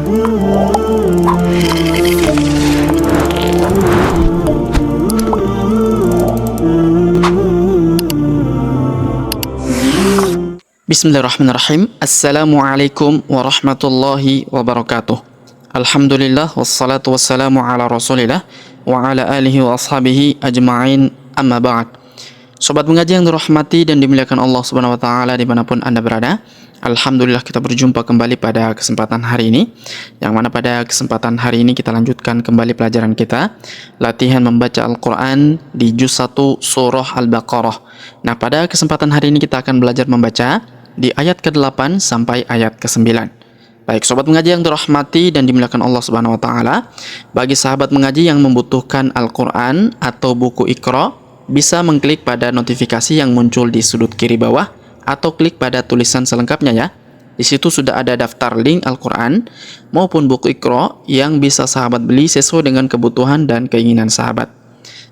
Bismillahirrahmanirrahim. Assalamualaikum warahmatullahi wabarakatuh. Alhamdulillah wassalatu wassalamu ala Rasulillah wa ala alihi wa ashabihi ajma'in, amma ba'd. Sobat mengaji yang dirahmati dan dimuliakan Allah Subhanahu wa taala dimanapun Anda berada. Alhamdulillah kita berjumpa kembali pada kesempatan hari ini, yang mana pada kesempatan hari ini kita lanjutkan kembali pelajaran kita, latihan membaca Al-Quran di juz 1 surah Al-Baqarah. Nah, pada kesempatan hari ini kita akan belajar membaca di ayat ke-8 sampai ayat ke-9. Baik, sobat mengaji yang dirahmati dan dimuliakan Allah Subhanahu wa taala, bagi sahabat mengaji yang membutuhkan Al-Qur'an atau buku Iqra, bisa mengklik pada notifikasi yang muncul di sudut kiri bawah atau klik pada tulisan selengkapnya ya. Di situ sudah ada daftar link Al-Qur'an maupun buku Iqra yang bisa sahabat beli sesuai dengan kebutuhan dan keinginan sahabat.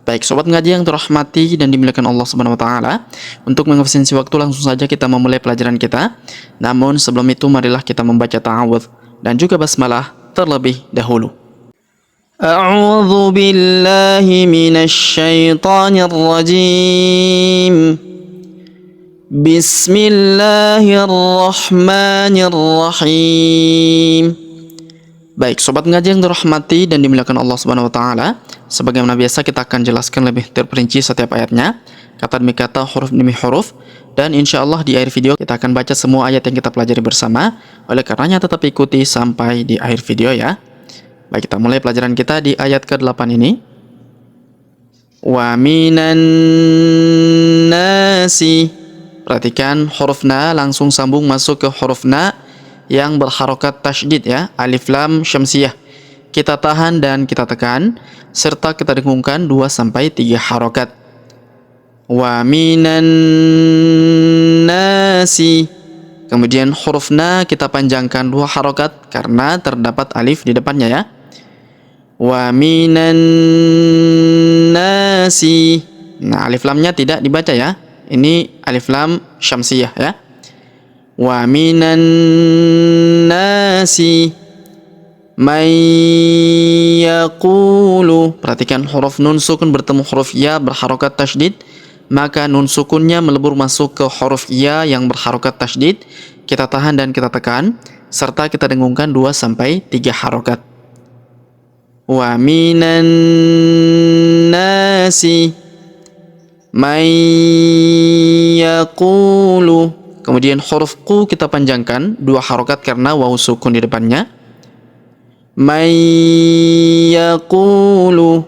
Baik, sobat mengaji yang terahmati dan dimuliakan Allah Subhanahu wa taala, untuk mengefisiensi waktu langsung saja kita memulai pelajaran kita. Namun sebelum itu marilah kita membaca ta'awudz dan juga basmalah terlebih dahulu. A'udzu billahi minasy syaithanir rajim. Bismillahirrahmanirrahim. Baik, sobat mengaji yang dirahmati dan dimuliakan Allah Subhanahu wa taala, sebagaimana biasa kita akan jelaskan lebih terperinci setiap ayatnya, kata demi kata, huruf demi huruf, dan insya Allah di akhir video kita akan baca semua ayat yang kita pelajari bersama. Oleh karenanya tetap ikuti sampai di akhir video ya. Baik, kita mulai pelajaran kita di ayat ke-8 ini. Wa minan nasi. Perhatikan huruf na langsung sambung masuk ke huruf na yang berharokat tasydid ya, alif lam syamsiyah. Kita tahan dan kita tekan serta kita dengungkan 2-3 harokat. Wa minan nasi. Kemudian huruf na kita panjangkan 2 harokat karena terdapat alif di depannya ya. Wa minan nasi. Nah, alif lamnya tidak dibaca ya. Ini alif lam syamsiyah ya. Wa minan nasi may yaqulu. Perhatikan huruf nun sukun bertemu huruf ya berharokat tasydid, maka nun sukunnya melebur masuk ke huruf ya yang berharokat tasydid. Kita tahan dan kita tekan serta kita dengungkan 2-3 harokat. Wa minan nasi may yaqulu. Kemudian huruf ku kita panjangkan 2 harokat karena waw sukun di depannya. May yaqulu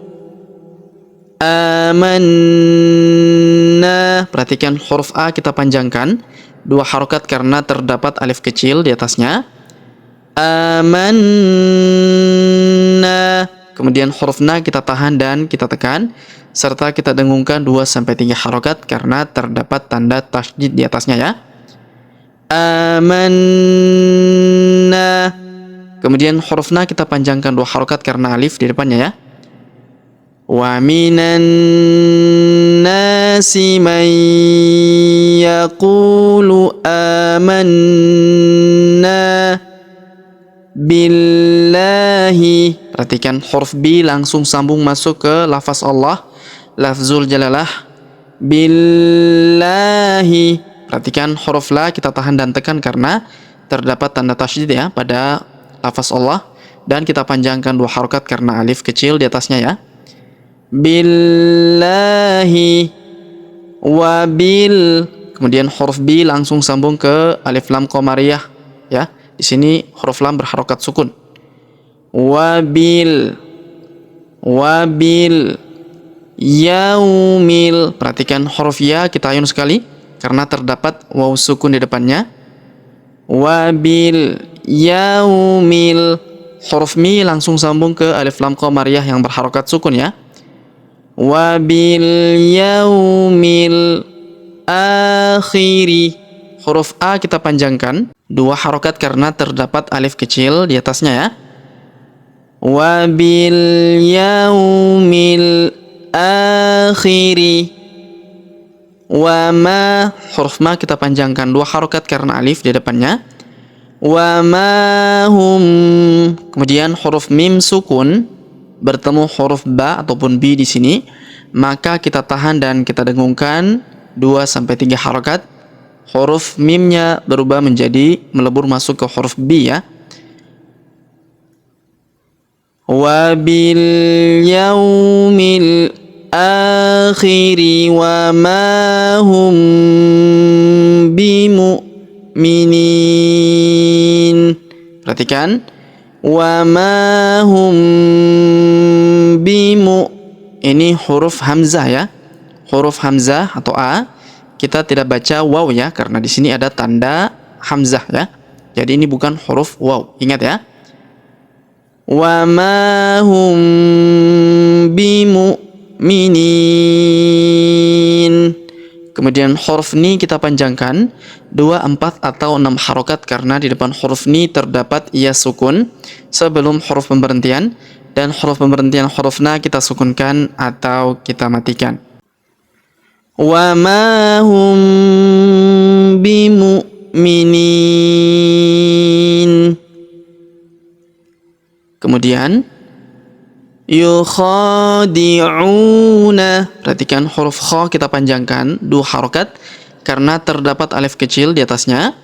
amanna. Perhatikan huruf a kita panjangkan 2 harokat karena terdapat alif kecil di atasnya. Amanna. Kemudian huruf na kita tahan dan kita tekan serta kita dengungkan 2-3 harokat karena terdapat tanda tasydid di atasnya ya. Amanna. Kemudian huruf na kita panjangkan 2 harokat karena alif di depannya ya. Wa minan nasi man yaqulu amanna billahi. Perhatikan huruf bi langsung sambung masuk ke lafaz Allah, lafzul jalalah, billahi. Perhatikan huruf la kita tahan dan tekan karena terdapat tanda tasydid ya pada lafaz Allah, dan kita panjangkan 2 harokat karena alif kecil di atasnya ya. Billahi wa bil. Kemudian huruf bi langsung sambung ke alif lam qamariyah ya. Di sini huruf lam berharokat sukun. Wabil yaumil. Perhatikan huruf ya kita ayun sekali karena terdapat waw sukun di depannya. Wabil yaumil. Huruf mi langsung sambung ke alif lam qamariyah yang berharokat sukun ya. Wabil yaumil akhiri. Huruf a kita panjangkan 2 harokat karena terdapat alif kecil di atasnya ya. Wabil yaumil akhiri. Wa ma. Huruf ma kita panjangkan 2 harokat karena alif di depannya. Wa ma hum. Kemudian huruf mim sukun bertemu huruf ba ataupun bi di sini, maka kita tahan dan kita dengungkan 2 sampai 3 harokat. Huruf mimnya berubah menjadi melebur masuk ke huruf bi ya. Wa bil yaumil akhiri wa ma hum bimu'minin. Perhatikan, wa ma hum bimu, ini huruf hamzah ya. Huruf hamzah atau a, kita tidak baca waw ya, karena di sini ada tanda hamzah ya. Jadi ini bukan huruf waw. Ingat ya. Wa ma hum bimu'minin. Kemudian huruf ni kita panjangkan 2, 4 atau 6 harokat karena di depan huruf ni terdapat ia sukun sebelum huruf pemberhentian, dan huruf pemberhentian huruf na kita sukunkan atau kita matikan. Wa ma hum bimu'minin. Kemudian yukhadi'una. Perhatikan huruf kha kita panjangkan 2 harokat karena terdapat alif kecil di atasnya.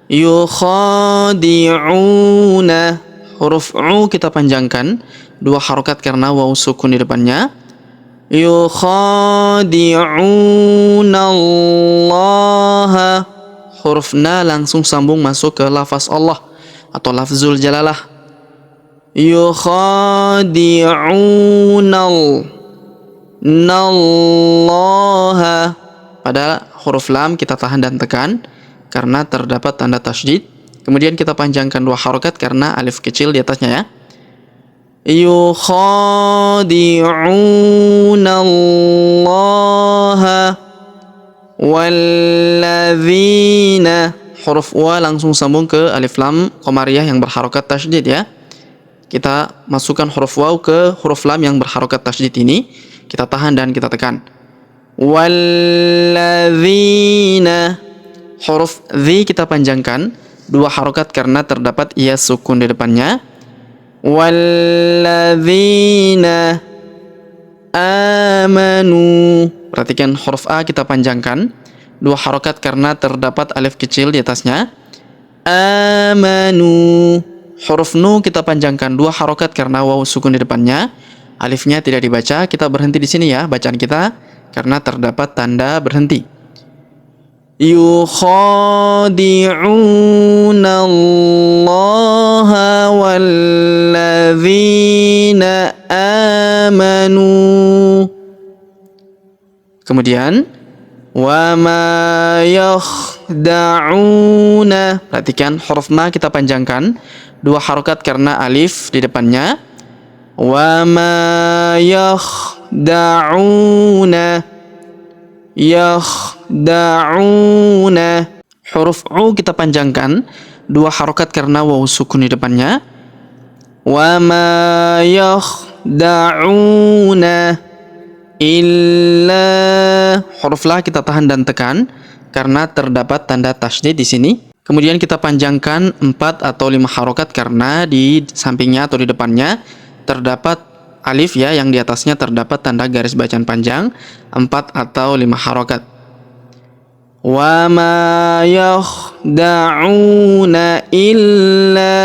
Yukhadi'una. Huruf u kita panjangkan 2 harokat karena waw sukun di depannya. Yukhadi'una Allah. Huruf na langsung sambung masuk ke lafaz Allah atau lafzul jalalah. Yukhadi'unallaha. Pada huruf lam kita tahan dan tekan karena terdapat tanda tasydid. Kemudian kita panjangkan 2 harokat karena alif kecil di atasnya ya. Yukhadi'unallaha walladzina. Huruf wa langsung sambung ke alif lam qamariyah yang berharokat tasydid ya. Kita masukkan huruf waw ke huruf lam yang berharokat tasydid ini, kita tahan dan kita tekan. Walladzina. Huruf dzi kita panjangkan 2 harokat karena terdapat ia sukun di depannya. Walladzina amanu. Perhatikan huruf a kita panjangkan 2 harokat karena terdapat alif kecil di atasnya. Amanu. Huruf nu kita panjangkan 2 harokat karena waw sukun di depannya. Alifnya tidak dibaca, kita berhenti di sini ya bacaan kita karena terdapat tanda berhenti. Yukhadi'unallaha walladzina amanu. Kemudian wa ma yakhda'una. Perhatikan huruf ma kita panjangkan 2 harokat karena alif di depannya. Wa ma yakhda'una. Yakhda'una. Huruf u kita panjangkan 2 harokat karena waw sukun di depannya. Wa ma yakhda'una illa. Huruf la kita tahan dan tekan karena terdapat tanda tasydid di sini. Kemudian kita panjangkan 4 atau 5 harokat karena di sampingnya atau di depannya terdapat alif ya, yang di atasnya terdapat tanda garis bacaan panjang 4 atau 5 harokat. Wa ma yakhda'una illa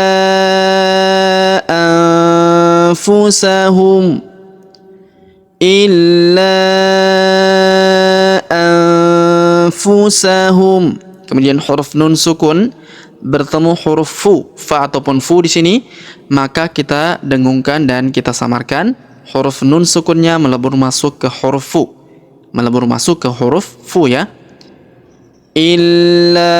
anfusahum. Illa anfusahum. Kemudian huruf nun sukun bertemu huruf fu, fa ataupun fu di sini, maka kita dengungkan dan kita samarkan. Huruf nun sukunnya melebur masuk ke huruf fu, melebur masuk ke huruf fu ya. Illa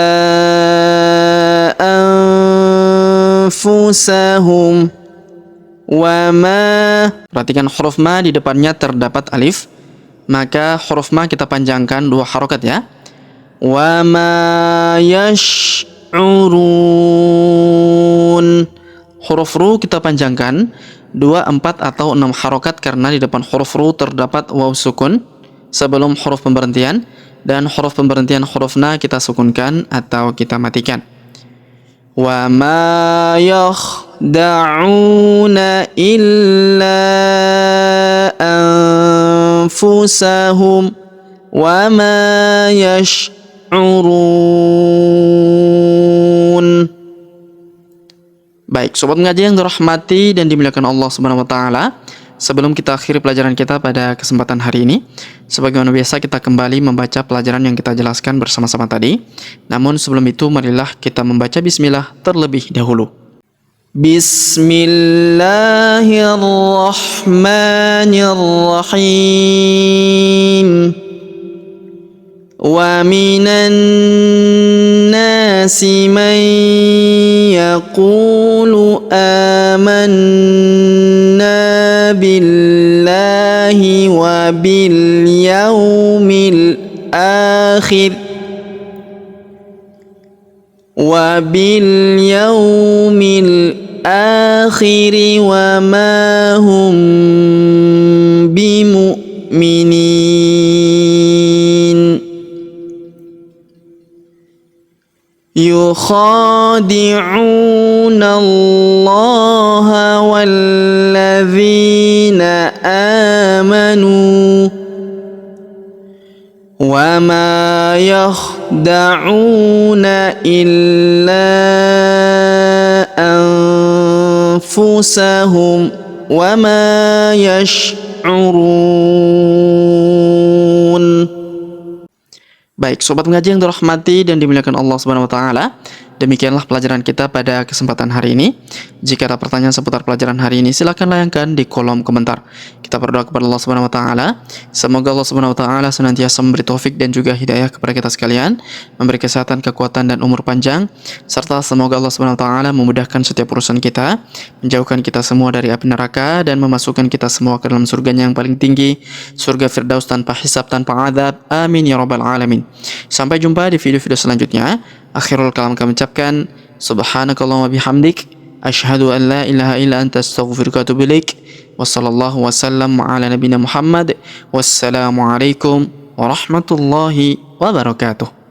anfusahum wa ma. Perhatikan huruf ma di depannya terdapat alif, maka huruf ma kita panjangkan 2 harokat ya. Wa ma yash'urun. Huruf ru kita panjangkan 2, 4 atau 6 harokat karena di depan huruf ru terdapat waw sukun sebelum huruf pemberhentian, dan huruf pemberhentian huruf na kita sukunkan atau kita matikan. wa ma yakhda'una illa anfusahum wa ma yash'urun. Baik, sobat mengaji yang dirahmati dan dimuliakan Allah Subhanahu wa taala, sebelum kita akhiri pelajaran kita pada kesempatan hari ini, sebagaimana biasa kita kembali membaca pelajaran yang kita jelaskan bersama-sama tadi. Namun sebelum itu marilah kita membaca bismillah terlebih dahulu. Bismillahirrahmanirrahim. Wa minan nasi man yaqulu amanna billahi wa bil yaumil akhir wa ma hum bimu'minin. يخادعون الله والذين آمنوا وما يخدعون إلا أنفسهم وما يشعرون. Baik, sobat mengaji yang dirahmati dan dimuliakan Allah Subhanahu wa taala, demikianlah pelajaran kita pada kesempatan hari ini. Jika ada pertanyaan seputar pelajaran hari ini, silakan layangkan di kolom komentar. Kita berdoa kepada Allah Subhanahu wa taala, semoga Allah Subhanahu wa taala senantiasa memberi taufik dan juga hidayah kepada kita sekalian, memberi kesehatan, kekuatan dan umur panjang, serta semoga Allah Subhanahu wa taala memudahkan setiap urusan kita, menjauhkan kita semua dari api neraka dan memasukkan kita semua ke dalam surganya yang paling tinggi, surga Firdaus tanpa hisab, tanpa azab. Amin ya rabbal alamin. Sampai jumpa di video-video selanjutnya. Akhirul kalam kami ucapkan subhanakallahumma bihamdik asyhadu an la ilaha illa anta astaghfiruka wa atubu ilaik. Wassallallahu wasallam ala nabiyina Muhammad. Wassalamualaikum warahmatullahi wabarakatuh.